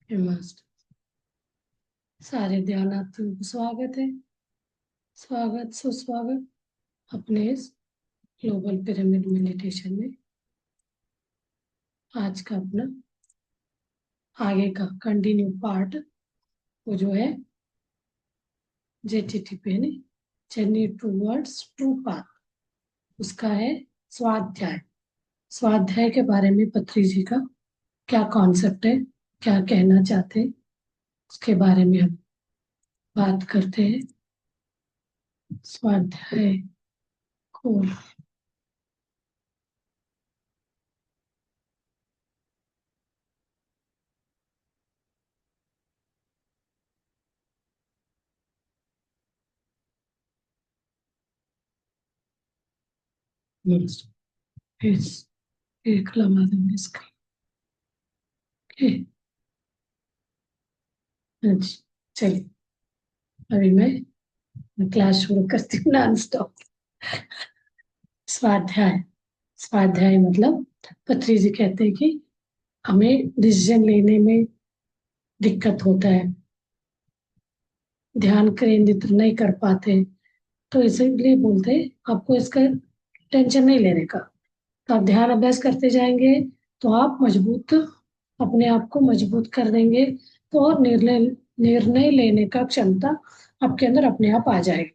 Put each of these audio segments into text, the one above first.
मस्त। सारे ध्यानार्थियों को स्वागत है। स्वागत सुस्वागत अपने इस ग्लोबल पिरामिड मेडिटेशन में। आज का अपना आगे का कंटिन्यू पार्ट वो जो है JTTP यानी जर्नी टूवर्ड्स ट्रू पाथ, उसका है स्वाध्याय। स्वाध्याय के बारे में पत्री जी का क्या कॉन्सेप्ट है, क्या कहना चाहते हैं, उसके बारे में हम बात करते हैं। स्वाध्याय को इस एक लम्हा दूंगी इसका। अच्छा, चलिए अभी मैं क्लास शुरू करती हूँ नॉन स्टॉप। स्वाध्याय। स्वाध्याय मतलब पत्री जी कहते हैं कि हमें डिसीजन लेने में दिक्कत होता है, ध्यान केंद्रित नहीं कर पाते, तो इसीलिए बोलते हैं आपको इसका टेंशन नहीं लेने का। तो आप ध्यान अभ्यास करते जाएंगे तो आप मजबूत, अपने आप को मजबूत कर देंगे, तो और निर्णय निर्णय लेने का क्षमता आपके अंदर अपने आप आ जाएगी।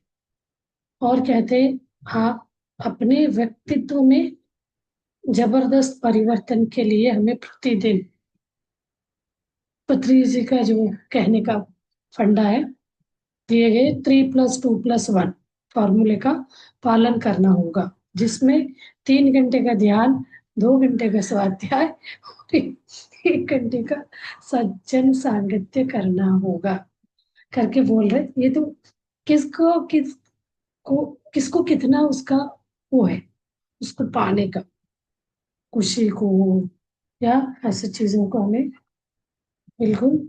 और कहते हैं आप अपने व्यक्तित्व में जबरदस्त परिवर्तन के लिए हमें प्रतिदिन, पत्री जी का जो कहने का फंडा है, दिए गए 3+2+1 फॉर्मूले का पालन करना होगा, जिसमें 3 घंटे का ध्यान, 2 घंटे का स्वाध्याय और 1 घंटे का सज्जन सांगत्य करना होगा करके बोल रहे। ये तो किसको किसको किसको कितना उसका वो है, उसको पाने का, खुशी को या ऐसी चीजों को हमें बिल्कुल,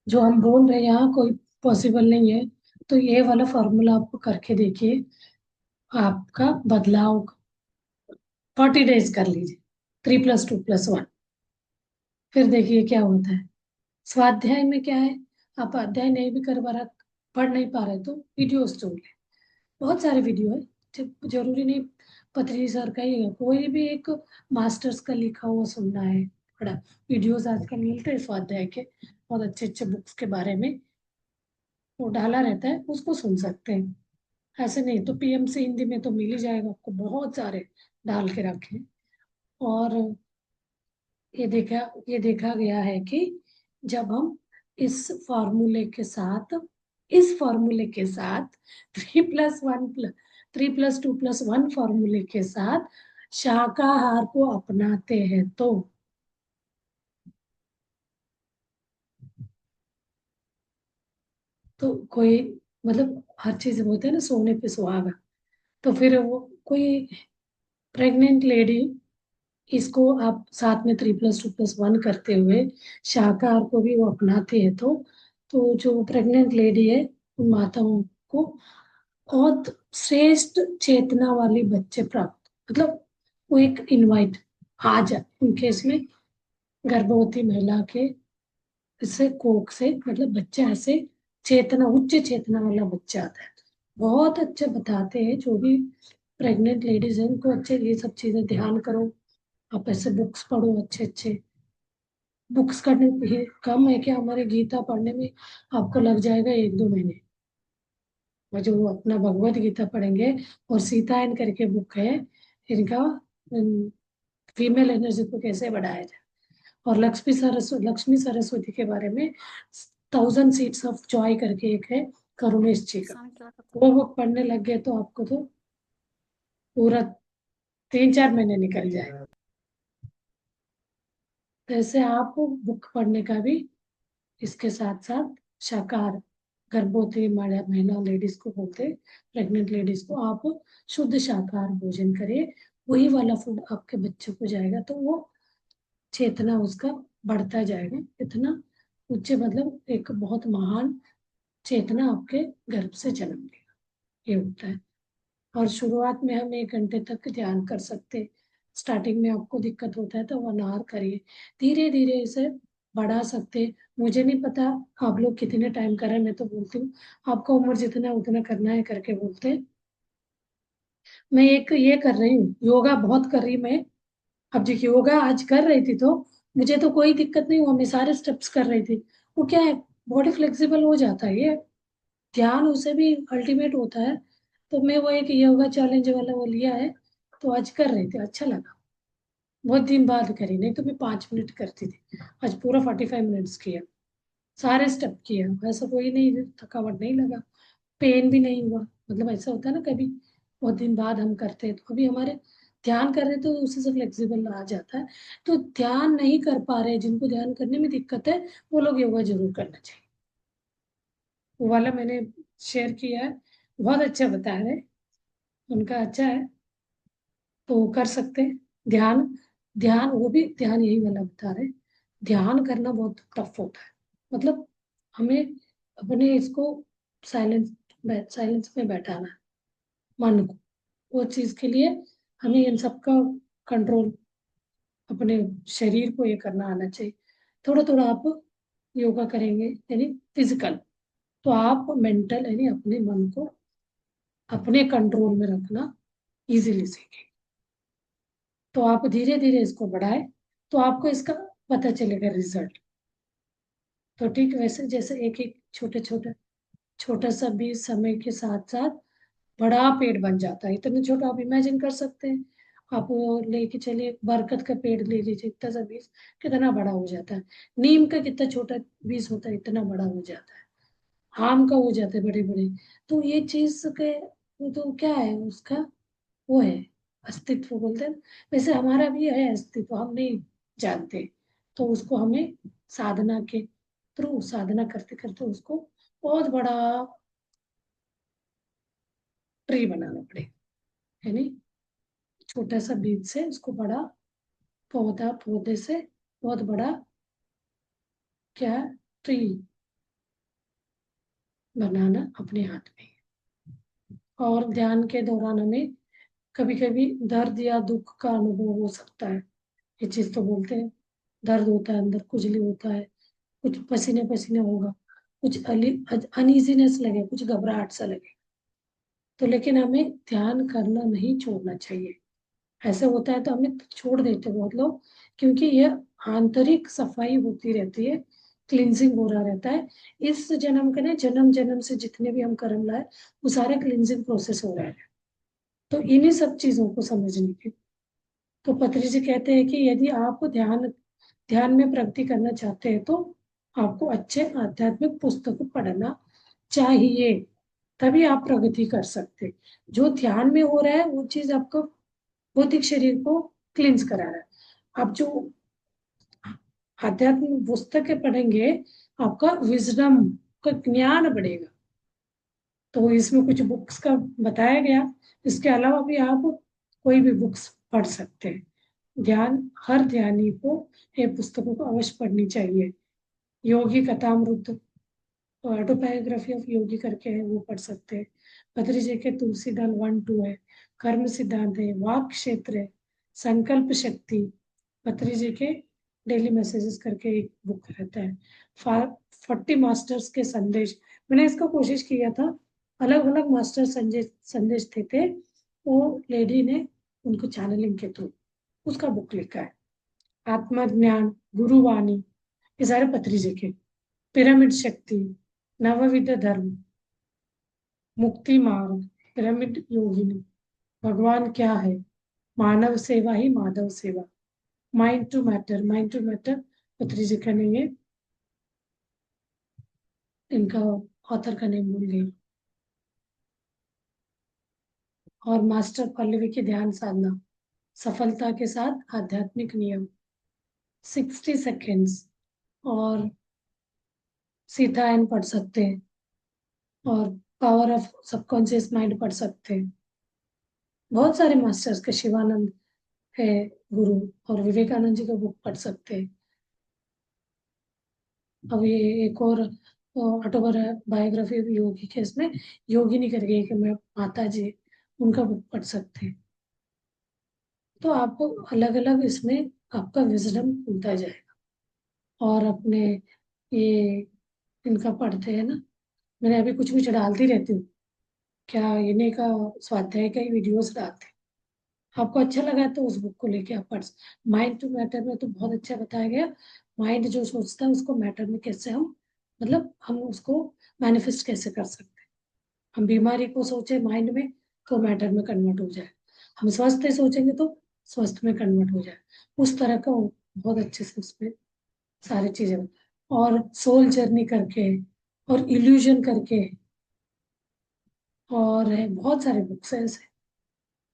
जो हम बोल रहे हैं यहाँ कोई पॉसिबल नहीं है। तो ये वाला फॉर्मूला आपको करके देखिए, आपका बदलाव 40 डेज कर लीजिए, 3+2+1, फिर देखिए क्या होता है। स्वाध्याय में क्या है, आप अध्याय नहीं भी कर पा रहे, पढ़ नहीं पा रहे, तो वीडियोस सुन ले। बहुत सारे वीडियो है, जरूरी नहीं पतंजलि सर का ही है, कोई भी एक मास्टर्स का लिखा हुआ सुनना है, बड़ा वीडियोस आजकल मिलते हैं स्वाध्याय के, बहुत अच्छे अच्छे बुक्स के बारे में वो डाला रहता है, उसको सुन सकते हैं। ऐसे नहीं तो PMC हिंदी में तो मिल ही जाएगा आपको, बहुत सारे डाल के रखे। और ये देखा गया है कि जब हम इस फॉर्मूले के साथ इस फॉर्मूले के साथ 3+2+1 फॉर्मूले के साथ शाकाहार को अपनाते हैं, तो कोई मतलब हर चीज बोलते हैं ना, सोने पे सुहागा। तो फिर वो कोई प्रेग्नेंट लेडी, इसको आप साथ में 3+2+1 करते हुए शाकाहार को भी वो अपनाते हैं, तो जो प्रेग्नेंट लेडी है उन माताओं को बहुत श्रेष्ठ चेतना वाली बच्चे प्राप्त, मतलब वो एक इनवाइट आ जाए उनके इसमें, गर्भवती महिला के इससे कोख से, मतलब बच्चा ऐसे चेतना, उच्च चेतना वाला बच्चा आता है। बहुत अच्छे बताते हैं जो भी प्रेग्नेंट लेडीज हैं उनको, अच्छे ये सब चीजें ध्यान करो, आप ऐसे बुक्स पढ़ो अच्छे अच्छे। बुक्स करने ही कम है कि हमारे गीता पढ़ने में आपको लग जाएगा 1-2 महीने। और जो वो अपना भगवत गीता पढ़ेंगे, और सीतायन करके बुक है इनका, फीमेल एनर्जी को कैसे बढ़ाया जाए, और लक्ष्मी सरस्वती के बारे में 1000 सीड्स ऑफ जॉय करके एक है, करुणेश जी का, वो बुक पढ़ने लग गए तो आपको तो पूरा 3-4 महीने निकल जाए। तो ऐसे आप बुक पढ़ने का भी, इसके साथ साथ शाकाहार, गर्भवती महिला लेडीज को बोलते, प्रेग्नेंट लेडीज को आप शुद्ध शाकाहार भोजन करें, वही वाला फूड आपके बच्चे को जाएगा, तो वो चेतना उसका बढ़ता जाएगा, इतना उच्च, मतलब एक बहुत महान चेतना आपके गर्भ से जन्म लेगा, ये होता है। और शुरुआत में हम 1 घंटे तक ध्यान कर सकते हैं। स्टार्टिंग में आपको दिक्कत होता है तो 1 आवर करिए, धीरे धीरे इसे बढ़ा सकते हैं। मुझे नहीं पता आप लोग कितने टाइम कर रहे हैं, मैं तो बोलती हूँ आपका उम्र जितना है उतना करना है करके बोलते हैं। मैं एक ये कर रही हूँ, योगा बहुत कर रही मैं। अब देखिए योगा आज कर रही थी तो मुझे तो कोई दिक्कत नहीं हुआ, मैं सारे स्टेप्स कर रही थी। वो क्या है, बॉडी फ्लेक्सिबल हो जाता है, ये ध्यान उसे भी अल्टीमेट होता है। तो मैं वो एक योगा चैलेंज वाला वो लिया है, तो आज कर रही थी, अच्छा लगा। बहुत दिन बाद करी, नहीं तो मैं 5 मिनट करती थी, आज पूरा 45 मिनट्स किया, सारे स्टेप किया, ऐसा कोई नहीं, थकावट नहीं लगा, पेन भी नहीं हुआ। मतलब ऐसा होता है ना कभी बहुत दिन बाद हम करते हैं तो अभी हमारे ध्यान कर रहे तो उसी से फ्लेक्सिबल आ जाता है। तो ध्यान नहीं कर पा रहे, जिनको ध्यान करने में दिक्कत है वो लोग योगा जरूर करना चाहिए। वो वाला मैंने शेयर किया है, बहुत अच्छा बता रहे, उनका अच्छा है, तो वो कर सकते हैं। ध्यान, ध्यान वो भी ध्यान यही वाला बता रहे, ध्यान करना बहुत टफ होता है। मतलब हमें अपने इसको साइलेंस साइलेंस में बैठाना है मन को, वो चीज के लिए हमें इन सब का कंट्रोल, अपने शरीर को ये करना आना चाहिए। थोड़ा थोड़ा आप योगा करेंगे यानी फिजिकल, तो आप मेंटल यानी अपने मन को अपने कंट्रोल में रखना इजीली सीखेंगे। तो आप धीरे धीरे इसको बढ़ाएं, तो आपको इसका पता चलेगा रिजल्ट। तो ठीक वैसे जैसे एक एक छोटे छोटे छोटा सा भी समय के साथ साथ बड़ा पेड़ बन जाता है, इतना छोटा आप इमेजिन कर सकते हैं। आप वो लेके चलिए, बरगद का पेड़ ले लीजिए, इतना सा बीज कितना बड़ा हो जाता है। नीम का कितना छोटा बीज होता है, इतना बड़ा हो जाता है। आम का हो जाते हैं बड़े बड़े। तो ये चीज के वो तो क्या है उसका, वो है अस्तित्व बोलते हैं। वैसे हमारा भी है अस्तित्व, हम नहीं जानते। तो उसको हमें साधना के थ्रू, साधना करते करते उसको बहुत बड़ा ट्री बनाना पड़ेगा, यानी छोटा सा बीज से उसको बड़ा पौधा, पौधे से बहुत बड़ा क्या ट्री बनाना अपने हाथ में है। और ध्यान के दौरान हमें कभी कभी दर्द या दुख का अनुभव हो सकता है, ये चीज तो बोलते हैं। दर्द होता है, अंदर खुजली होता है, कुछ पसीने पसीने होगा, कुछ अनईजीनेस लगे, कुछ घबराहट सा लगे। तो लेकिन हमें ध्यान करना नहीं छोड़ना चाहिए। ऐसा होता है तो हमें छोड़ देते हैं बहुत लोग, क्योंकि ये आंतरिक सफाई होती रहती है, क्लिनजिंग हो रहा रहता है। इस जन्म के ना जन्म जन्म से जितने भी हम कर्म लाए वो सारे क्लिनजिंग प्रोसेस हो रहा है। तो इन्हीं सब चीजों को समझने की, तो पत्री जी कहते हैं कि यदि आप ध्यान ध्यान में प्रगति करना चाहते हैं तो आपको अच्छे आध्यात्मिक पुस्तक पढ़ना चाहिए, तभी आप प्रगति कर सकते हैं। जो ध्यान में हो रहा है वो चीज आपको भौतिक शरीर को क्लींस करा रहा है। आप जो आध्यात्मिक पुस्तकें पढ़ेंगे आपका विजडम का ज्ञान बढ़ेगा। तो इसमें कुछ बुक्स का बताया गया, इसके अलावा भी आप कोई भी बुक्स पढ़ सकते हैं। ध्यान, हर ध्यानी को ये पुस्तकों को अवश्य पढ़नी चाहिए। योगी कथामृत, ऑटोबायोग्राफी ऑफ योगी करके है, वो पढ़ सकते हैं। बद्री जी के तुलसीदल 1 2 है, कर्म सिद्धांत है, वाक क्षेत्र है, संकल्प शक्ति, बद्री जी के डेली मैसेजेस करके एक बुक रहता है, 40 मास्टर्स के संदेश। मैंने इसका कोशिश किया था, अलग अलग मास्टर संदेश संदेश थे वो लेडी ने उनको चैनलिंग के थ्रू उसका बुक लिखा है। आत्मज्ञान, गुरुवाणी, ये सारे पत्री जी के, पिरामिड शक्ति, नवविध धर्म, मुक्ति मार्ग, पिरामिड योगिनी, भगवान क्या है, मानव सेवा ही माधव सेवा, mind to matter, mind to matter Patri ji का नहीं है, इनका ऑथर का नेम भूल गई। और मास्टर पल्लवी की ध्यान साधना, सफलता के साथ आध्यात्मिक नियम, 60 सेकेंड्स, और सीतायन पढ़ सकते हैं, और पावर ऑफ सबकॉन्शियस माइंड पढ़ सकते हैं। बहुत सारे मास्टर्स के, शिवानंद है गुरु, और विवेकानंद जी का बुक पढ़ सकते हैं। अब ये एक और ऑटोबायोग्राफी योगी के, इसमें योगिनी करके कि मैं माता जी, उनका बुक पढ़ सकते हैं। तो आपको अलग अलग इसमें आपका विजडम खुलता जाएगा। और अपने ये इनका पढ़ते हैं ना, मैंने अभी कुछ कुछ डालती रहती हूँ, क्या इन्हीं का स्वाध्याय का ही वीडियोस डालते हैं। आपको अच्छा लगा तो उस बुक को लेके आप पढ़। माइंड टू मैटर में तो बहुत अच्छा बताया गया। माइंड जो सोचता है उसको मैटर में कैसे हम, मतलब हम उसको मैनिफेस्ट कैसे कर सकते हैं। हम बीमारी को सोचे माइंड में तो मैटर में कन्वर्ट हो जाए, हम स्वस्थ सोचेंगे तो स्वस्थ में कन्वर्ट हो जाए। उस तरह का वो बहुत अच्छे से उसमें सारी चीजें और सोल जर्नी करके और इल्यूजन करके और है, बहुत सारे बुक्स हैं ऐसे।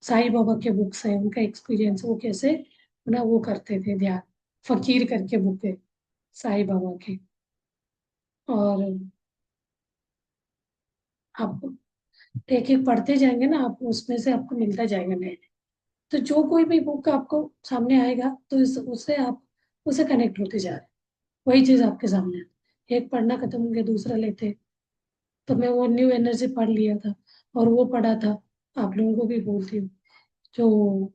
साईं बाबा के बुक्स हैं, उनका एक्सपीरियंस वो कैसे ना वो करते थे ध्यान। फकीर करके बुक है साईं बाबा की। और आप एक एक पढ़ते जाएंगे ना, आप उसमें से आपको मिलता जाएगा नए। तो जो कोई भी बुक आपको सामने आएगा तो उससे आप उसे कनेक्ट होते जा रहे हैं। वही चीज आपके सामने है। एक पढ़ना खत्म हो गया दूसरा लेते। तो मैं वो न्यू एनर्जी पढ़ लिया था और वो पढ़ा था, आप लोगों को भी बोलती हूँ, जो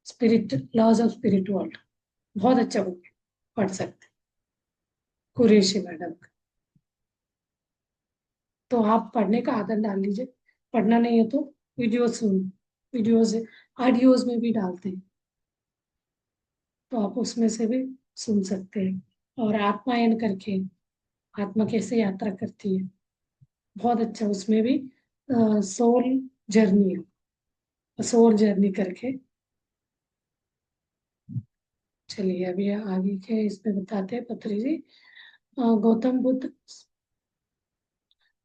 spirit laws of spirit world, बहुत अच्छा बुक है, पढ़ सकते हैं, कुरैशी मैडम का। तो आप पढ़ने का आदत डाल लीजिए। पढ़ना नहीं है तो वीडियोस सुन, वीडियोस ऑडियोज में भी डालते हैं, तो आप उसमें से भी सुन सकते हैं। और आत्मायन करके आत्मा कैसे यात्रा करती है, बहुत अच्छा उसमें भी सोल जर्नी है, सोल जर्नी करके। चलिए अभी आगे के इसमें बताते हैं पत्री जी। गौतम बुद्ध,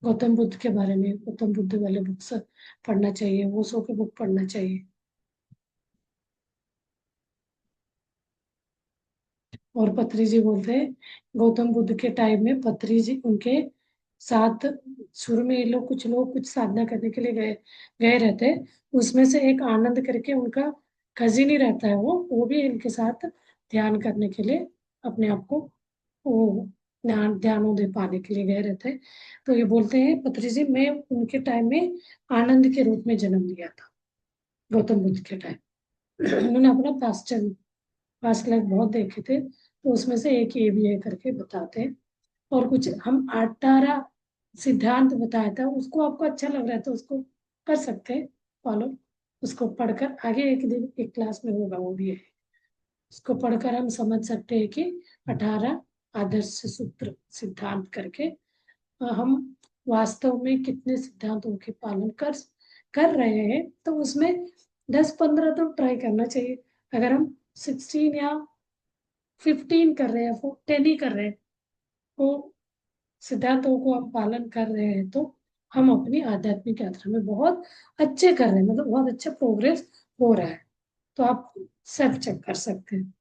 गौतम बुद्ध के बारे में, गौतम बुद्ध वाले बुक्स पढ़ना चाहिए, वो सो के बुक पढ़ना चाहिए। और पत्री जी बोलते हैं गौतम बुद्ध के टाइम में पत्री जी उनके साथ, शुरू में ये लोग कुछ साधना करने के लिए गए गए रहते। उसमें से एक आनंद करके उनका कजिन ही रहता है, वो भी इनके साथ ध्यान करने के लिए अपने आप को वो ध्यानोदय पाने के लिए गए रहते। तो ये बोलते हैं पत्री जी, मैं उनके टाइम में आनंद के रूप में जन्म लिया था, गौतम बुद्ध के टाइम। उन्होंने अपना पास्ट लाइफ बहुत देखे थे, तो उसमें से एक ये भी है करके बताते हैं। और कुछ हम 18 सिद्धांत बताया था, उसको आपको अच्छा लग रहा है तो उसको कर सकते हैं फॉलो। उसको पढ़कर आगे एक दिन एक क्लास में होगा वो भी है, उसको पढ़कर हम समझ सकते हैं कि 18 आदर्श सूत्र सिद्धांत करके हम वास्तव में कितने सिद्धांतों के पालन कर कर रहे हैं। तो उसमें 10-15 तो ट्राई करना चाहिए। अगर हम 16 या 15 कर रहे हैं, 10 ही कर रहे हैं, तो सिद्धांतों को हम पालन कर रहे हैं, तो हम अपनी आध्यात्मिक यात्रा में बहुत अच्छे कर रहे हैं, मतलब बहुत अच्छा प्रोग्रेस हो रहा है। तो आप सेल्फ चेक कर सकते हैं।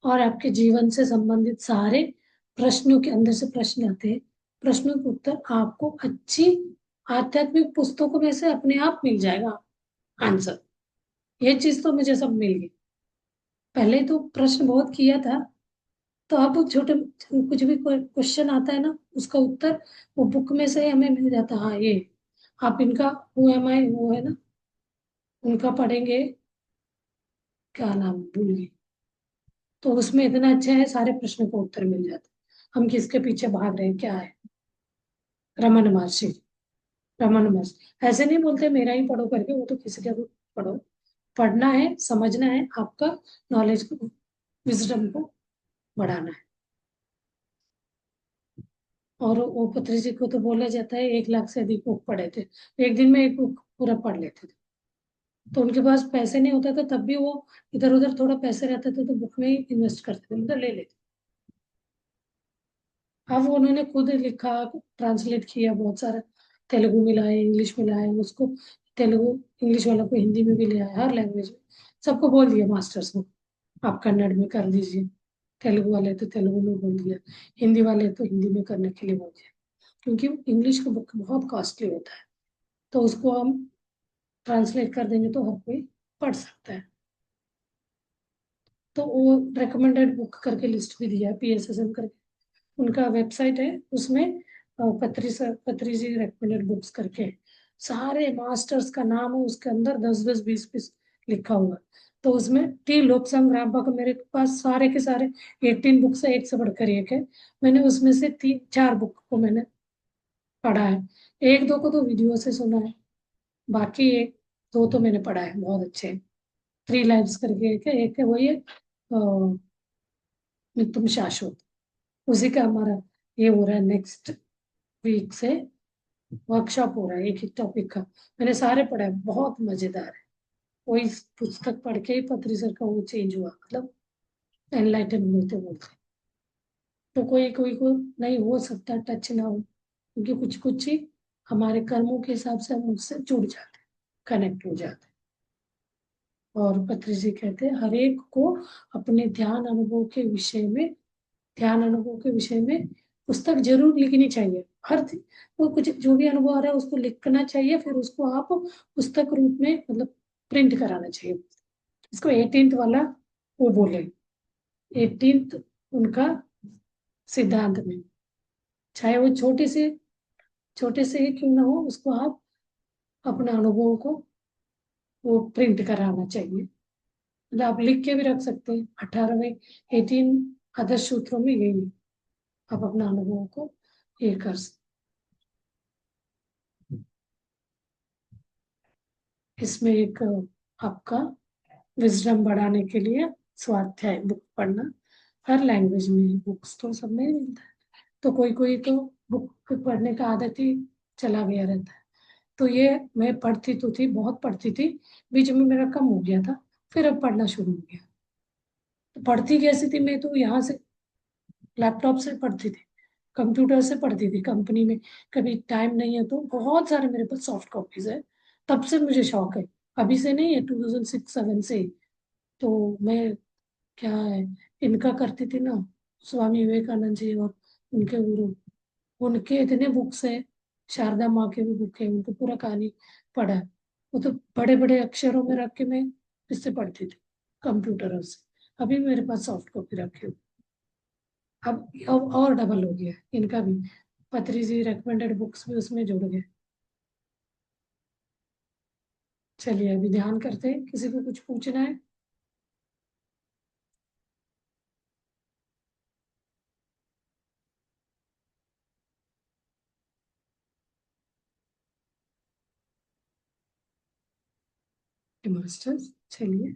और आपके जीवन से संबंधित सारे प्रश्नों के अंदर से प्रश्न आते हैं, प्रश्नों के उत्तर आपको अच्छी आध्यात्मिक पुस्तकों में से अपने आप मिल जाएगा आंसर। ये चीज तो मुझे सब मिल गई। पहले तो प्रश्न बहुत किया था, तो अब छोटे कुछ भी क्वेश्चन आता है ना, उसका उत्तर वो बुक में से हमें मिल जाता है। हाँ ये आप इनका हु एम आई वो है ना, उनका पढ़ेंगे, क्या नाम भूल गई। तो उसमें इतना अच्छा है, सारे प्रश्नों का उत्तर मिल जाता है। हम किसके पीछे भाग रहे हैं क्या है। रमन महर्षि, रमन महर्षि ऐसे नहीं बोलते मेरा ही पढ़ो करके, वो तो किसी का भी पढ़ो। पढ़ना है, समझना है, आपका नॉलेज को, विजडम को बढ़ाना है। और वो पत्री जी को तो बोला जाता है 1 लाख से अधिक बुक पढ़े थे, एक दिन में एक बुक पूरा पढ़ लेते थे। तो उनके पास पैसे नहीं होता था तब भी वो इधर उधर थोड़ा पैसे रहते थे तो बुक में ही इन्वेस्ट करते थे, मतलब ले लेते। अब वो उन्होंने खुद लिखा, ट्रांसलेट किया बहुत सारा, तेलुगु में लाए, इंग्लिश में लाए उसको, तेलुगु इंग्लिश वालों को हिंदी में भी ले आए, हर लैंग्वेज में। सबको बोल दिया मास्टर्स को आप कन्नड़ में कर दीजिए, तेलुगु वाले तो तेलुगु में बोल दिया, हिंदी वाले तो हिंदी में करने के लिए बोल दिया। क्योंकि इंग्लिश का बुक बहुत कॉस्टली होता है, तो उसको हम ट्रांसलेट कर देंगे तो हर कोई पढ़ सकता है। तो वो रिकमेंडेड बुक करके लिस्ट भी दिया है, PSSM करके उनका वेबसाइट है, उसमें पत्री जी रिकमेंडेड बुक्स करके सारे मास्टर्स का नाम है उसके अंदर, 10-10 20-20 लिखा हुआ। तो उसमें टी लोकसंग रामपा का मेरे पास सारे के सारे 18 बुक्स है, एक से बढ़कर एक है। मैंने उसमें से 3 4 बुक को मैंने पढ़ा है। एक दो को तो वीडियो से सुना है, बाकी एक दो तो मैंने पढ़ा है, बहुत अच्छे। थ्री लाइव्स करके एक है वही है, नित्यम शाश्वत। उसी का हमारा ये हो रहा है नेक्स्ट वीक से, वर्कशॉप हो रहा है एक ही टॉपिक का। मैंने सारे पढ़ा है, बहुत मजेदार है। वही पुस्तक पढ़ के ही पत्री सर का वो चेंज हुआ, मतलब एनलाइटन हुए थे बोलते। तो कोई कोई को नहीं हो सकता टच ना हो, क्योंकि कुछ कुछ ही हमारे कर्मों के हिसाब से हम उससे जुड़ जाते हैं, कनेक्ट हो जाते हैं। और पत्री जी कहते हैं हर एक को अपने ध्यान अनुभव के विषय में पुस्तक जरूर लिखनी चाहिए। वो कुछ जो भी अनुभव आ रहा है उसको लिखना चाहिए, फिर उसको आप पुस्तक रूप में मतलब प्रिंट कराना चाहिए। इसको 18th वाला वो बोले, 18th उनका सिद्धांत में, चाहे वो छोटे से ही क्यों ना हो, उसको आप अपने अनुभवों को वो प्रिंट कराना चाहिए। मतलब आप लिख के भी रख सकते हैं, 18वें 18 आदर्श सूत्रों में यही है, आप अपना अनुभवों को ये कर सकते। इसमें एक आपका विजडम बढ़ाने के लिए स्वाध्याय बुक पढ़ना, हर लैंग्वेज में बुक्स तो सब में मिलता है। तो कोई कोई तो बुक पढ़ने का आदत ही चला गया रहता है। तो ये मैं पढ़ती तो थी, बहुत पढ़ती थी, बीच में मेरा कम हो गया था, फिर अब पढ़ना शुरू हो गया। तो पढ़ती कैसी थी मैं, तो यहाँ से लैपटॉप से पढ़ती थी, कंप्यूटर से पढ़ती थी कंपनी में। कभी टाइम नहीं है तो बहुत सारे मेरे पास सॉफ्ट कॉपीज है, तब से मुझे शौक है। अभी से नहीं है, 2006-7 से। तो मैं क्या है, इनका करती थी ना, स्वामी विवेकानंद जी और उनके गुरु, उनके इतने बुक्स है। शारदा माँ के भी बुक है, उनको पूरा कहानी पढ़ा है। वो तो बड़े बड़े अक्षरों में रख के मैं इससे पढ़ती थी, कंप्यूटर से। अभी मेरे पास सॉफ्ट कॉपी रखी हुई। अब और डबल हो गया इनका भी, पत्री जी रिकमेंडेड बुक्स भी उसमें जुड़ गए। चलिए अभी ध्यान करते हैं, किसी को कुछ पूछना है? मास्टर्स, चलिए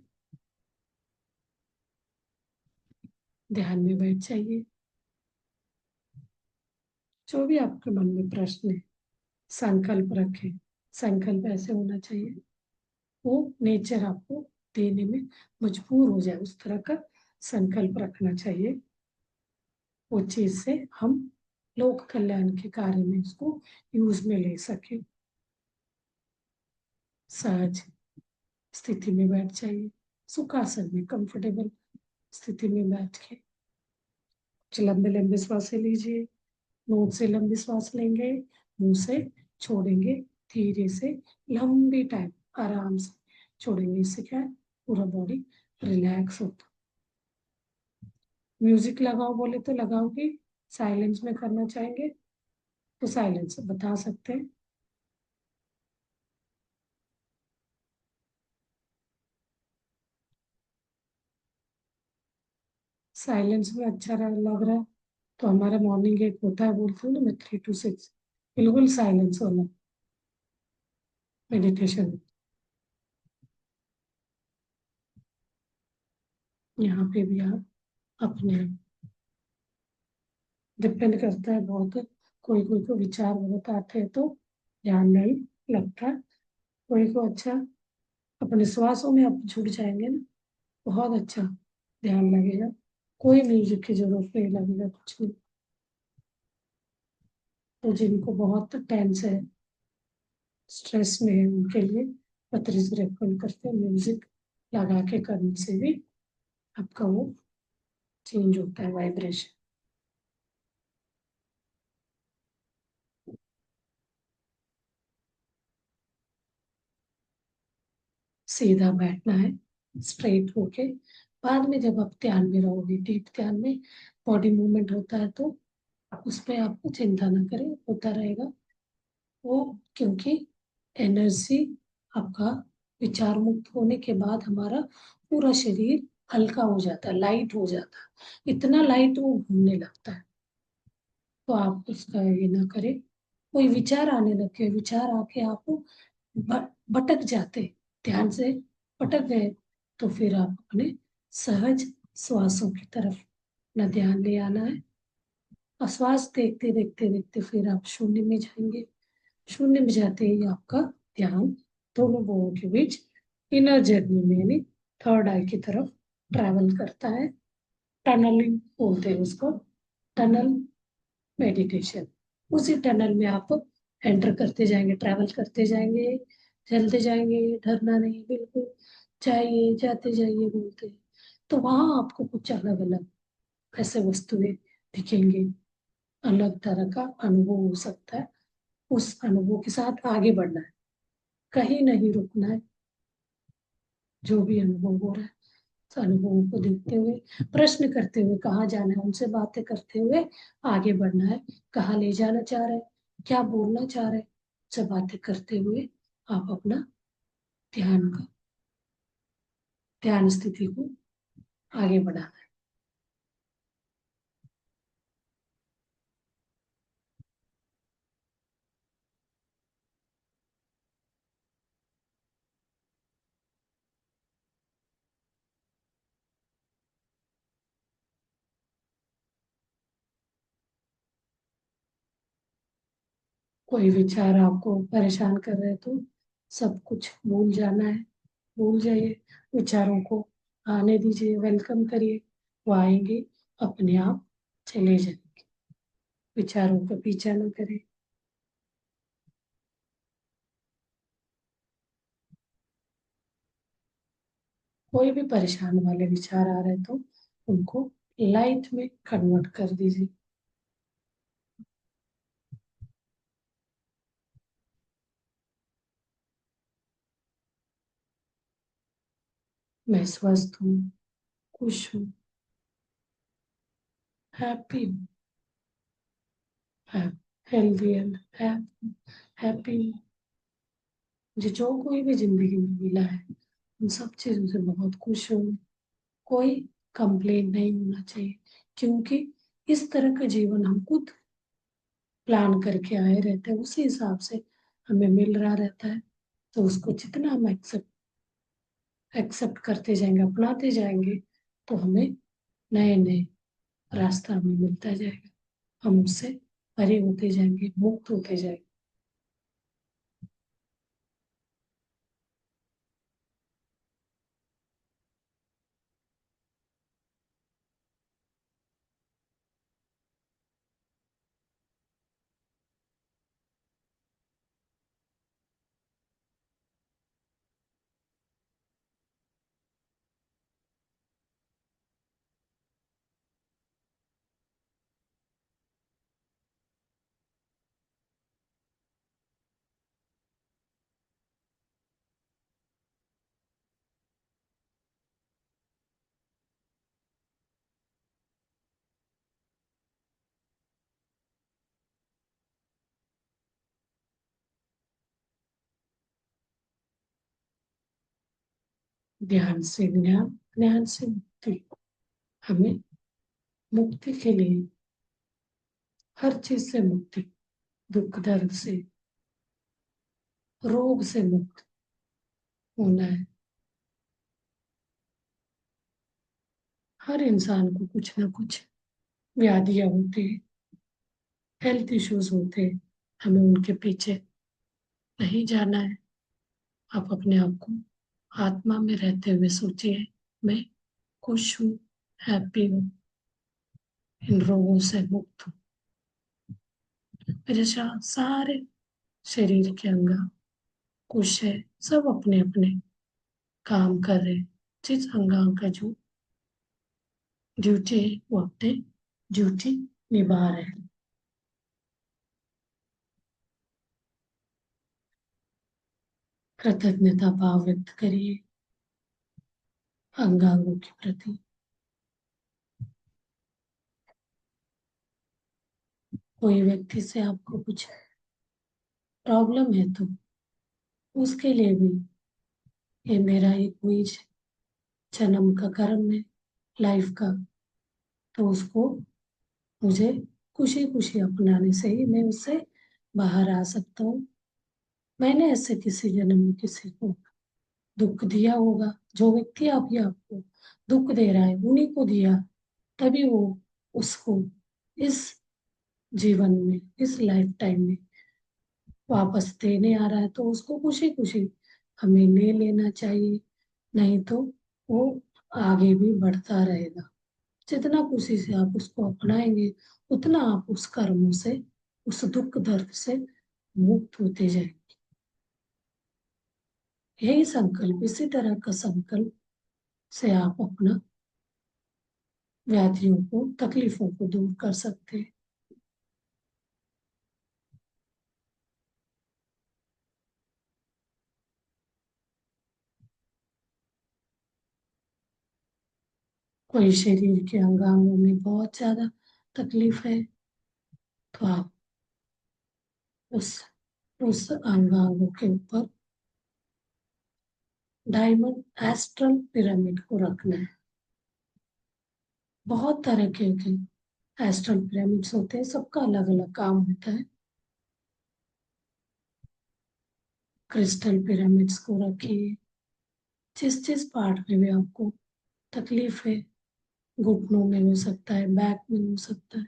ध्यान में बैठ जाइए। जो भी आपके मन में प्रश्न है, संकल्प रखें। संकल्प ऐसे होना चाहिए वो नेचर आपको देने में मजबूर हो जाए, उस तरह का संकल्प रखना चाहिए। वो चीज से हम लोक कल्याण के कार्य में उसको यूज में ले सके। सहज स्थिति में बैठ जाइए, सुखासन में कंफर्टेबल स्थिति में बैठ के कुछ लंबे लंबे सांसें लीजिए। नोट से लंबी सांस लेंगे, मुंह से छोड़ेंगे धीरे से, लंबी टाइम आराम से छोड़ेंगे। इससे क्या है, पूरा बॉडी रिलैक्स होता। म्यूजिक लगाओ बोले तो लगाओगे, साइलेंस में करना चाहेंगे तो साइलेंस बता सकते हैं। साइलेंस में अच्छा लग रहा है तो हमारा मॉर्निंग एक होता है, बोलते हैं ना मैं 3 to 6, बिल्कुल साइलेंस वाला मेडिटेशन। यहाँ पे भी आप अपने, डिपेंड करता है बहुत, कोई कोई को विचार बहुत आते हैं तो ध्यान नहीं लगता, कोई को अच्छा अपने श्वासों में आप जुड़ जाएंगे ना, बहुत अच्छा ध्यान लगेगा। कोई म्यूजिक की जरूरत नहीं लगेगा, कुछ नहीं। तो जिनको बहुत टेंस है, स्ट्रेस में है, उनके लिए पत्री से रेफर करते हैं, म्यूजिक लगा के करने से भी आपका वो चेंज होता है वाइब्रेशन। सीधा बैठना है, स्ट्रेट होके। बाद में जब आप ध्यान में रहोगे, डीप ध्यान में बॉडी मूवमेंट होता है तो उस पर आपको चिंता ना करें, होता रहेगा वो। क्योंकि एनर्जी आपका विचार मुक्त होने के बाद हमारा पूरा शरीर हल्का हो जाता है, लाइट हो जाता है, इतना लाइट वो घूमने लगता है। तो आप उसका ये ना करें। कोई विचार आने लगे, विचार आके आप भटक जाते, ध्यान से भटक गए, तो फिर आप अपने सहज श्वासों की तरफ अपना ध्यान ले आना है। और श्वास देखते देखते देखते फिर आप शून्य में जाएंगे। शून्य में जाते ही आपका ध्यान दोनों भुवों के बीच इनर जर्नी में यानी थर्ड आई की तरफ ट्रैवल करता है। टनलिंग बोलते हैं उसको, टनल मेडिटेशन। उसी टनल में आप एंटर करते जाएंगे, ट्रैवल करते जाएंगे, चलते जाएंगे, डरना नहीं बिल्कुल, जाइए जाते जाइए बोलते। तो वहां आपको कुछ अलग अलग ऐसे वस्तुएं दिखेंगे, अलग तरह का अनुभव हो सकता है। उस अनुभव के साथ आगे बढ़ना है, कहीं नहीं रुकना है। जो भी अनुभव हो रहा है उस अनुभवों को देखते हुए, प्रश्न करते हुए कहाँ जाना है, उनसे बातें करते हुए आगे बढ़ना है। कहाँ ले जाना चाह रहे हैं, क्या बोलना चाह रहे हैं, उनसे बातें करते हुए आप अपना ध्यान का ध्यान स्थिति को आगे बढ़ाना है। कोई विचार आपको परेशान कर रहे हैं तो सब कुछ भूल जाना है, भूल जाइए। विचारों को आने दीजिए, वेलकम करिए, वो आएंगे अपने आप चले जाएंगे। विचारों का पीछा न करें। कोई भी परेशान वाले विचार आ रहे तो उनको लाइट में कन्वर्ट कर दीजिए। मैं स्वस्थ हूँ, खुश हूँ, हैप्पी हूँ, हेल्दी एंड हैप्पी हूँ। मुझे जो कोई भी जिंदगी में मिला है उन सब चीजों से बहुत खुश हूँ। कोई कंप्लेन नहीं होना चाहिए, क्योंकि इस तरह का जीवन हम खुद प्लान करके आए रहते हैं, उसी हिसाब से हमें मिल रहा रहता है। तो उसको जितना हम एक्सेप्ट एक्सेप्ट करते जाएंगे, अपनाते जाएंगे, तो हमें नए नए रास्ता हमें मिलता जाएगा। हम उससे परे होते जाएंगे, मुक्त होते जाएंगे। ध्यान से ज्ञान, ज्ञान से मुक्ति। हमें मुक्ति के लिए हर चीज से मुक्ति, दुख दर्द से, रोग से मुक्त होना है। हर इंसान को कुछ ना कुछ व्याधियां होती है, हेल्थ इश्यूज होते हैं। हमें उनके पीछे नहीं जाना है। आप अपने आप को आत्मा में रहते हुए सोचिए, मैं खुश हूँ, हैप्पी हूँ, इन रोगों से मुक्त हूँ। मेरे सारे शरीर के अंग खुश है, सब अपने अपने काम कर रहे हैं। जिस अंग का जो ड्यूटी है वो अपने ड्यूटी निभा रहे हैं। कृतज्ञता भाव व्यक्त करिए अंगांगों के प्रति। कोई व्यक्ति से आपको कुछ प्रॉब्लम है तो उसके लिए भी ये मेरा ही कोई जन्म का कर्म है, लाइफ का। तो उसको मुझे खुशी खुशी अपनाने से ही मैं उससे बाहर आ सकता हूँ। मैंने ऐसे किसी जन्म में किसी को दुख दिया होगा, जो व्यक्ति अभी आपको दुख दे रहा है उन्हीं को दिया, तभी वो उसको इस जीवन में, इस लाइफ टाइम में वापस देने आ रहा है, तो उसको खुशी खुशी हमें ले लेना चाहिए। नहीं तो वो आगे भी बढ़ता रहेगा। जितना खुशी से आप उसको अपनाएंगे, उतना आप उस कर्मों से, उस दुख दर्द से मुक्त होते जाएंगे। यही संकल्प, इसी तरह का संकल्प से आप अपना व्याधियों को, तकलीफों को दूर कर सकते हैं। कोई शरीर के अंगांगों में बहुत ज्यादा तकलीफ है, तो आप उस उस अंगांगों के ऊपर डायमंड एस्ट्रल पिरामिड को रखना है। बहुत तरह के एस्ट्रल पिरामिड्स होते हैं, सबका अलग अलग काम होता है। क्रिस्टल पिरामिड्स को रखिए। जिस जिस पार्ट में भी आपको तकलीफ है, घुटनों में हो सकता है, बैक में हो सकता है,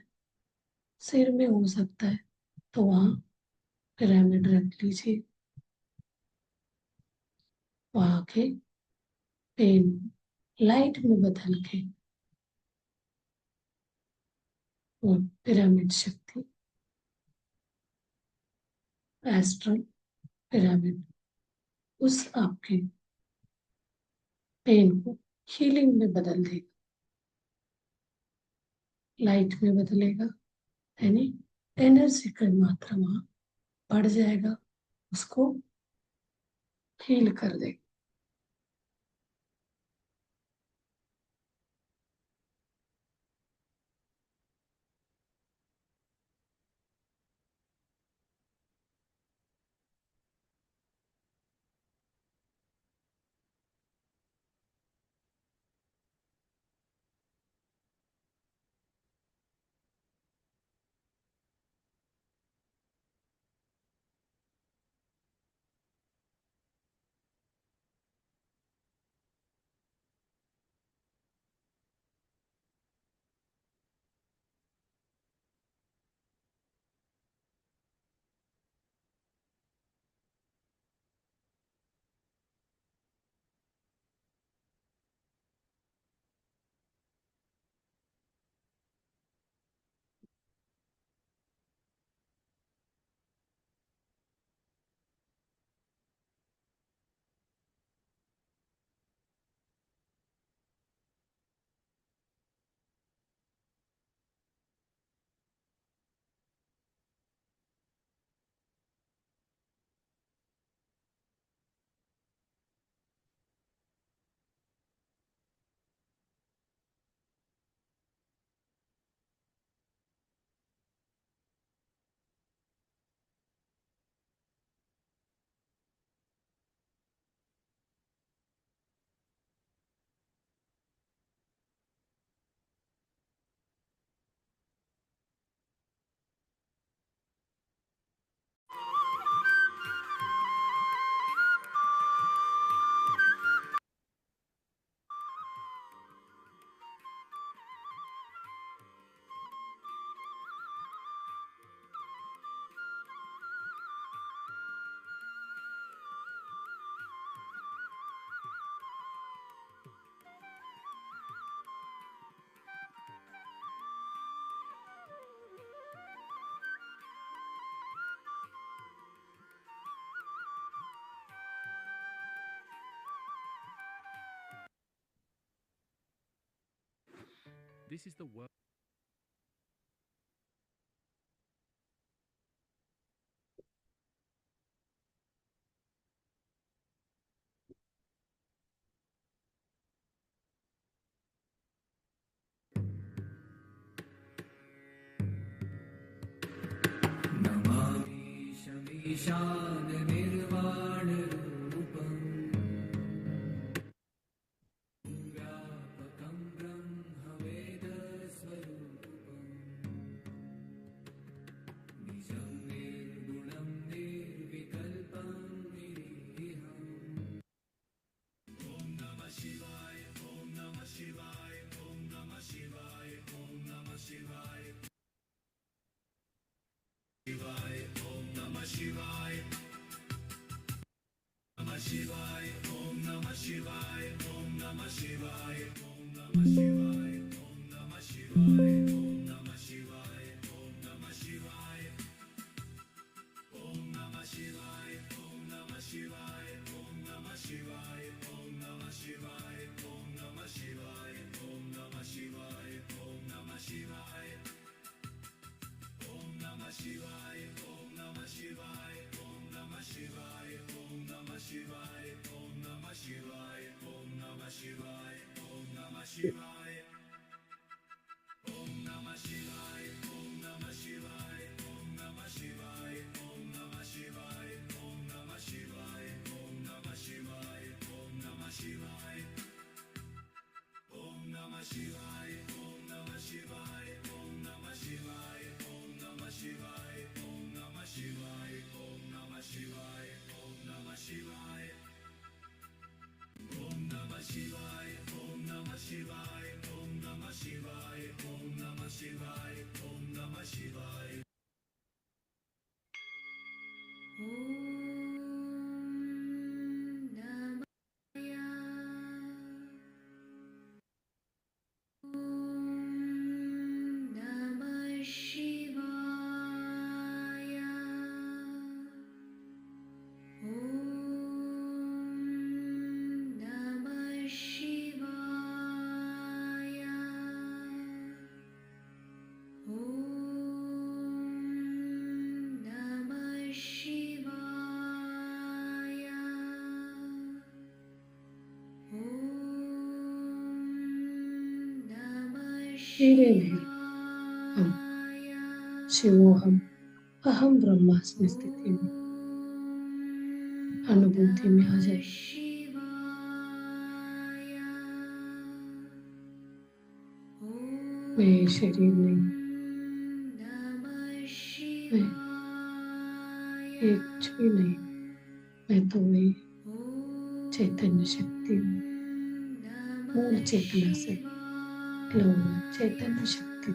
सिर में हो सकता है, तो वहाँ पिरामिड रख लीजिए। वहाँ के पेन लाइट में बदल के वो पिरामिड शक्ति, एस्ट्रल पिरामिड, उस आपके पेन को हीलिंग में बदल देगा, लाइट में बदलेगा। यानी एनर्जी की मात्रा वहाँ बढ़ जाएगा, उसको हील कर देगा। This is the world. Namami शमीशान निर्वाणरूपम् धीरे धीरे हम शिवोहम अहम ब्रह्मास्मि स्थिति में अनुभूति में आ जाए। मैं शरीर नहीं, मैं ये कुछ भी नहीं, मैं तो वही चैतन्य शक्ति हूँ, मूल चेतना से चैतन्य शक्ति।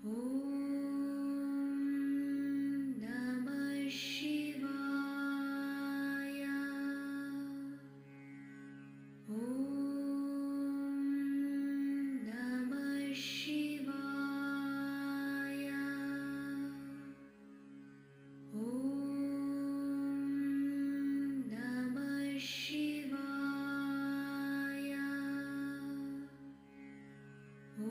ॐ नमः शिवाय। ॐ नमः शिवाय। ॐ नमः शिवाय। ॐ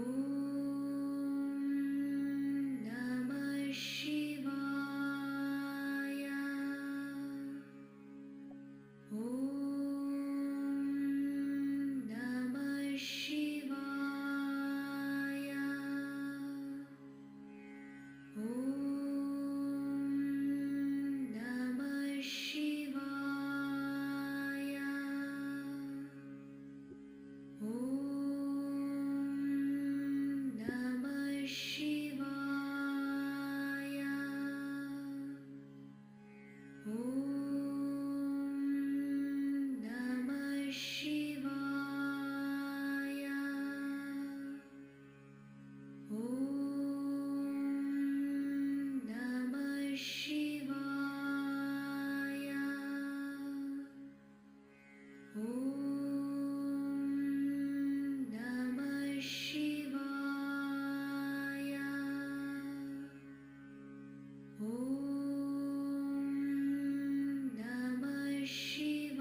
नमः शिवाय। ॐ नमः शिवाय। ॐ नमः शिवाय। ॐ नमः शिवाय। ॐ नमः शिवाय। ॐ नमः शिवाय। ॐ नमः शिवाय। ॐ नमः शिवाय।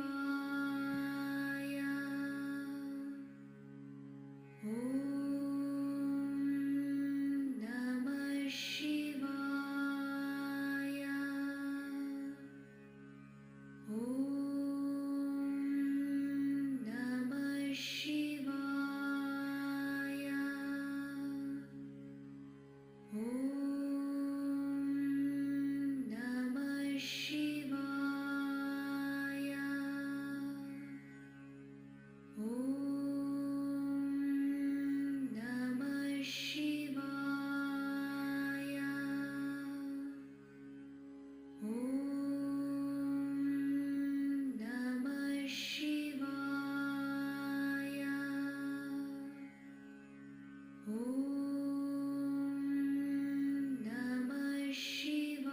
ॐ नमः शिवाय। ॐ नमः शिवाय। ॐ नमः शिवाय। ॐ नमः शिवाय। ॐ नमः शिवाय। ॐ नमः शिवाय।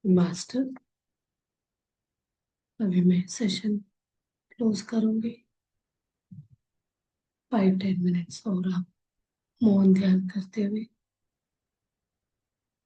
मास्टर, अभी मैं सेशन क्लोज करूंगी। 5-10 मिनट्स और आप मौन ध्यान करते हुए